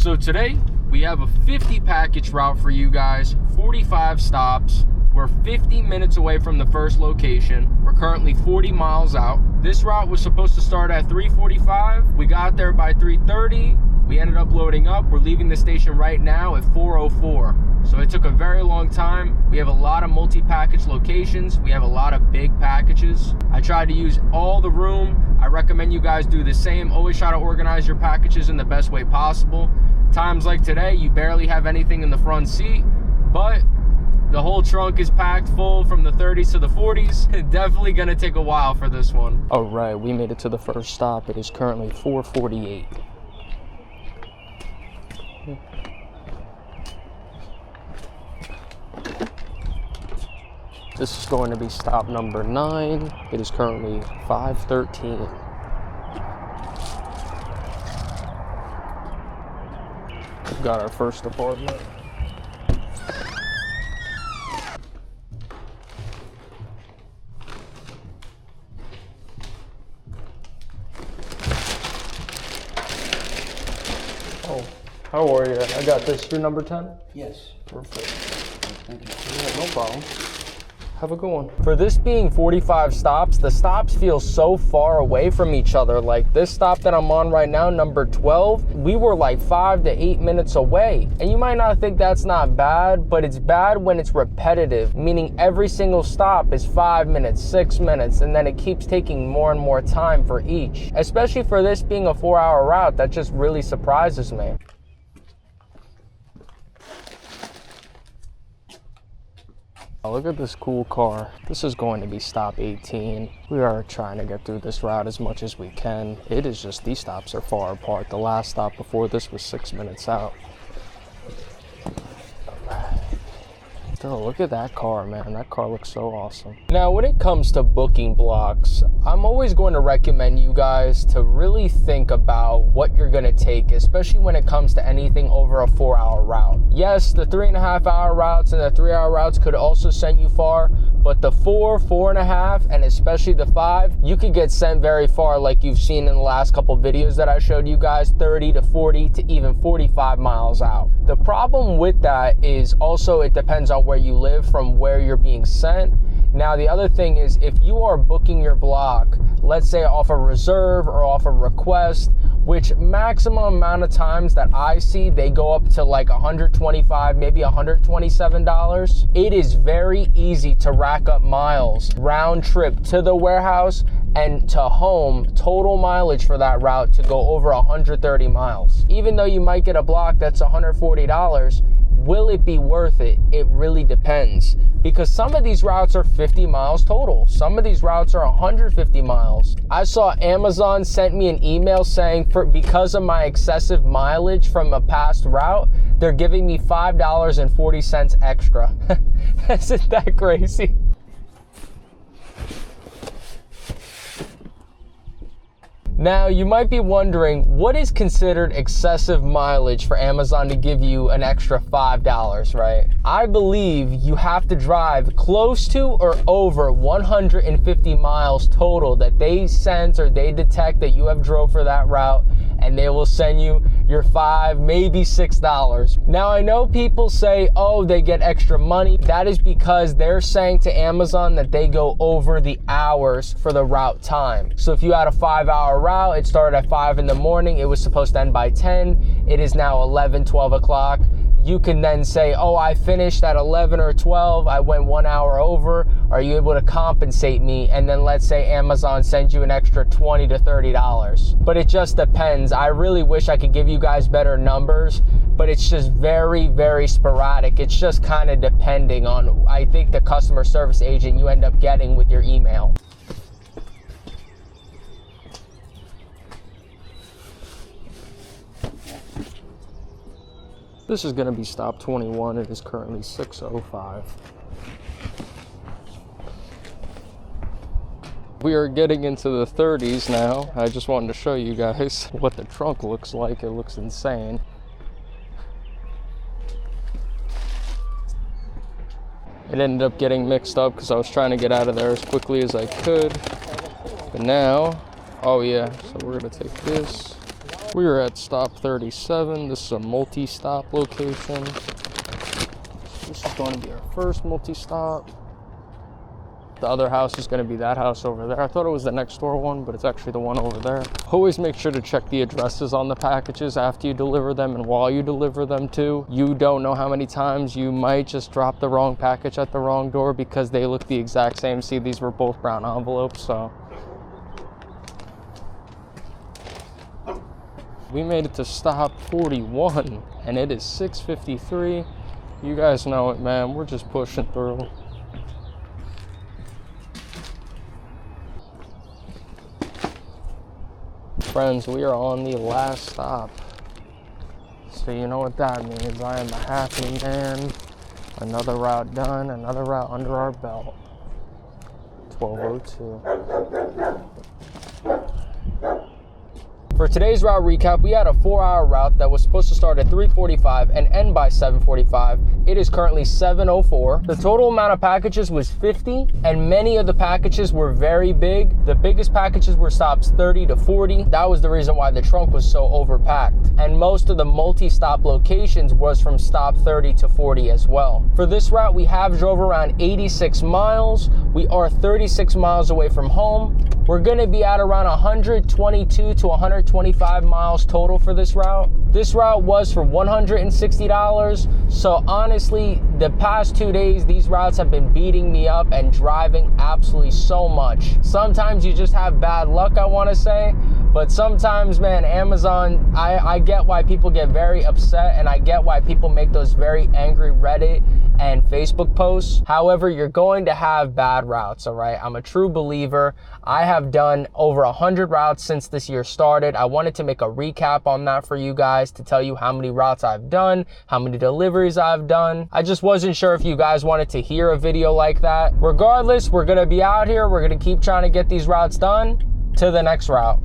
So today we have a 50 package route for you guys, 45 stops. We're 50 minutes away from the first location. We're currently 40 miles out. This route was supposed to start at 3:45. We got there by 3:30. We ended up loading up. We're leaving the station right now at 4:04. So it took a very long time. We have a lot of multi-package locations. We have a lot of big packages. I tried to use all the room. I recommend you guys do the same. Always try to organize your packages in the best way possible. Times like today, you barely have anything in the front seat, but the whole trunk is packed full from the 30s to the 40s. Definitely gonna take a while for this one. All right, we made it to the first stop. It is currently 4:48. This is going to be stop number 9. It is currently 5:13. We've got our first apartment. Oh, how are you? I got this. You're number 10? Yes. Perfect. Thank you. Yeah, no problem. Have a good one. For this being 45 stops, the stops feel so far away from each other. Like this stop that I'm on right now, number 12, we were like 5 to 8 minutes away. And you might not think that's not bad, but it's bad when it's repetitive, meaning every single stop is 5 minutes, 6 minutes, and then it keeps taking more and more time for each. Especially for this being a 4-hour route, that just really surprises me. Oh, look at this cool car. This is going to be stop 18. We are trying to get through this route as much as we can. It is just, these stops are far apart. The last stop before this was 6 minutes out. Oh, look at that car, man. That car looks so awesome. Now, when it comes to booking blocks, I'm always going to recommend you guys to really think about what you're going to take, especially when it comes to anything over a 4-hour route. Yes, the 3.5-hour routes and the 3-hour routes could also send you far, but the 4, 4.5, and especially the 5, you could get sent very far, like you've seen in the last couple videos that I showed you guys, 30 to 40 to even 45 miles out. The problem with that is also it depends on where you live from where you're being sent. Now, the other thing is if you are booking your block, let's say off a reserve or off a request, which maximum amount of times that I see, they go up to like $125, maybe $127. It is very easy to rack up miles round trip to the warehouse and to home, total mileage for that route to go over 130 miles. Even though you might get a block that's $140, will it be worth it? It really depends, because some of these routes are 50 miles total. Some of these routes are 150 miles. I saw Amazon sent me an email saying because of my excessive mileage from a past route, they're giving me $5.40 extra. Isn't that crazy? Now, you might be wondering, what is considered excessive mileage for Amazon to give you an extra $5, right? I believe you have to drive close to or over 150 miles total that they sense or they detect that you have drove for that route, and they will send you your $5, maybe $6. Now, I know people say, oh, they get extra money. That is because they're saying to Amazon that they go over the hours for the route time. So if you had a 5-hour route, it started at 5 in the morning, it was supposed to end by 10, it is now 11, 12 o'clock. You can then say, oh, I finished at 11 or 12, I went 1 hour over. Are you able to compensate me? And then let's say Amazon sends you an extra $20 to $30. But it just depends. I really wish I could give you guys better numbers, but it's just very, very sporadic. It's just kind of depending on, I think, the customer service agent you end up getting with your email. This is going to be stop 21. It is currently 6:05. We are getting into the 30s now. I just wanted to show you guys what the trunk looks like. It looks insane. It ended up getting mixed up because I was trying to get out of there as quickly as I could. But now, oh yeah, so we're going to take this. We are at stop 37. This is a multi-stop location. This is going to be our first multi-stop. The other house is going to be that house over there. I thought it was the next door one, but it's actually the one over there. Always make sure to check the addresses on the packages after you deliver them and while you deliver them too. You don't know how many times you might just drop the wrong package at the wrong door because they look the exact same. See, these were both brown envelopes, so. We made it to stop 41 and it is 6:53. You guys know it, man. We're just pushing through. Friends, we are on the last stop. So you know what that means. I am a happy man. Another route done, another route under our belt. 12:02. For today's route recap, we had a 4-hour route that was supposed to start at 3:45 and end by 7:45. It is currently 7:04. The total amount of packages was 50, and many of the packages were very big. The biggest packages were stops 30 to 40. That was the reason why the trunk was so overpacked. And most of the multi-stop locations was from stop 30 to 40 as well. For this route, we have drove around 86 miles. We are 36 miles away from home. We're gonna be at around 122 to 125 miles total for this route. This route was for $160. So honestly, the past 2 days, these routes have been beating me up and driving absolutely so much. Sometimes you just have bad luck, I wanna say. But sometimes, man, Amazon, I get why people get very upset and I get why people make those very angry Reddit and Facebook posts. However, you're going to have bad routes, all right? I'm a true believer. I have done over 100 routes since this year started. I wanted to make a recap on that for you guys to tell you how many routes I've done, how many deliveries I've done. I just wasn't sure if you guys wanted to hear a video like that. Regardless, we're gonna be out here. We're gonna keep trying to get these routes done. To the next route.